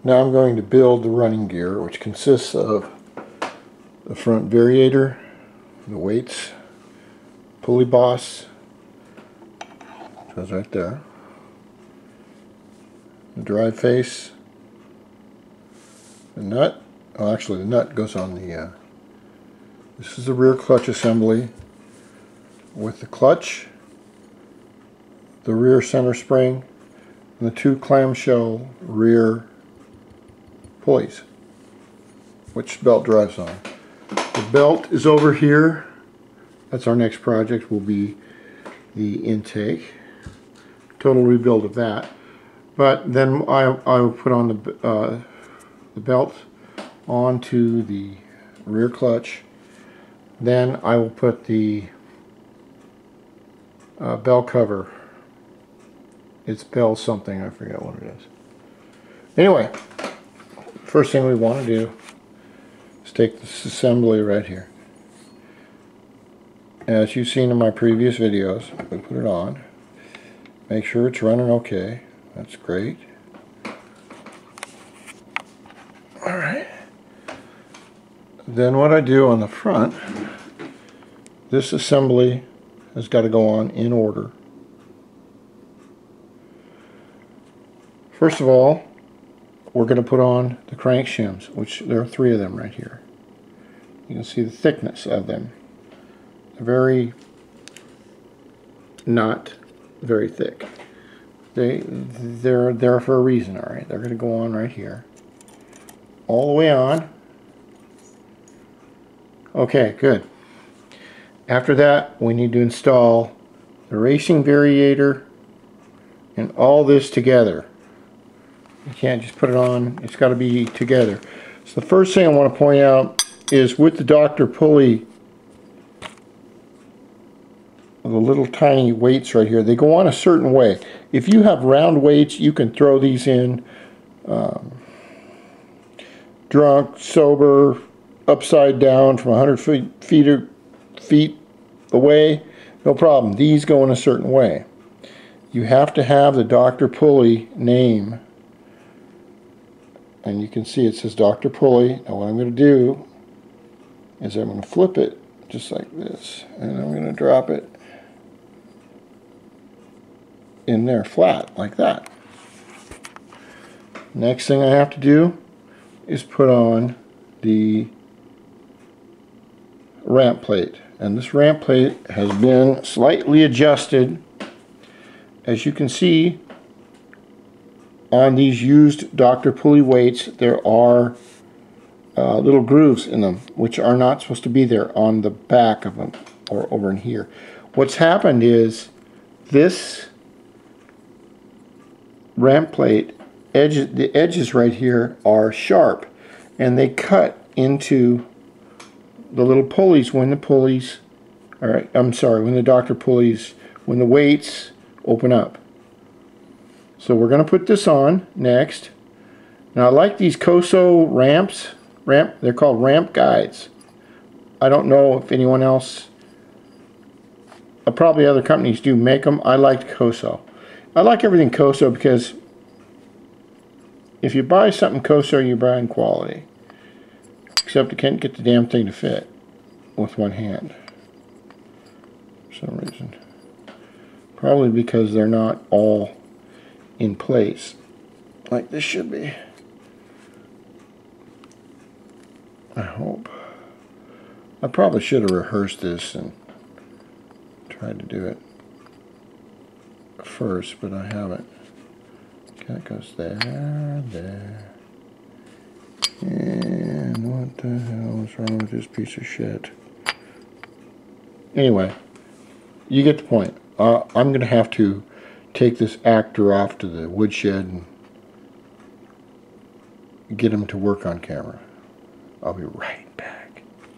Now I'm going to build the running gear, which consists of the front variator, the weights, pulley boss, goes right there, the drive face, the nut. Oh, actually the nut goes on the this is the rear clutch assembly with the clutch, the rear center spring, and the two clamshell rear pulleys, which belt drives on. The belt is over here. That's our next project, will be the intake. Total rebuild of that. But then I will put on the belt onto the rear clutch. Then I will put the bell cover. It's bell something, I forget what it is. Anyway, first thing we want to do is take this assembly right here. As you've seen in my previous videos, we put it on. Make sure it's running okay. That's great. Alright. Then what I do on the front, this assembly has got to go on in order. First of all, we're going to put on the crank shims, which there are 3 of them right here. You can see the thickness of them. They're not very thick. They're there for a reason, alright? They're going to go on right here. All the way on. Okay, good. After that, we need to install the racing variator and all this together. You can't just put it on, it's got to be together. So the first thing I want to point out is with the Dr. Pulley, the little tiny weights right here, they go on a certain way. If you have round weights, you can throw these in drunk, sober, upside down from 100 feet away, no problem. These go in a certain way. You have to have the Dr. Pulley name. And you can see it says Dr. Pulley. Now what I'm going to do is I'm going to flip it just like this. And I'm going to drop it in there flat like that. Next thing I have to do is put on the ramp plate. And this ramp plate has been slightly adjusted. As you can see, on these used Dr. Pulley weights, there are little grooves in them, which are not supposed to be there on the back of them, or over in here. What's happened is this ramp plate, the edges right here are sharp, and they cut into the little pulleys when the pulleys, when the Dr. Pulleys, when the weights open up. So we're going to put this on next. Now I like these Koso ramps. They're called ramp guides. I don't know if anyone else, probably other companies do make them. I like Koso. I like everything Koso because if you buy something Koso, you're buying quality. Except you can't get the damn thing to fit with one hand for some reason. Probably because they're not all in place like this should be. I hope. I probably should have rehearsed this and tried to do it first, but I haven't. Okay, it goes there, there. And what the hell is wrong with this piece of shit? Anyway, you get the point. I'm going to have to take this actor off to the woodshed and get him to work on camera. I'll be right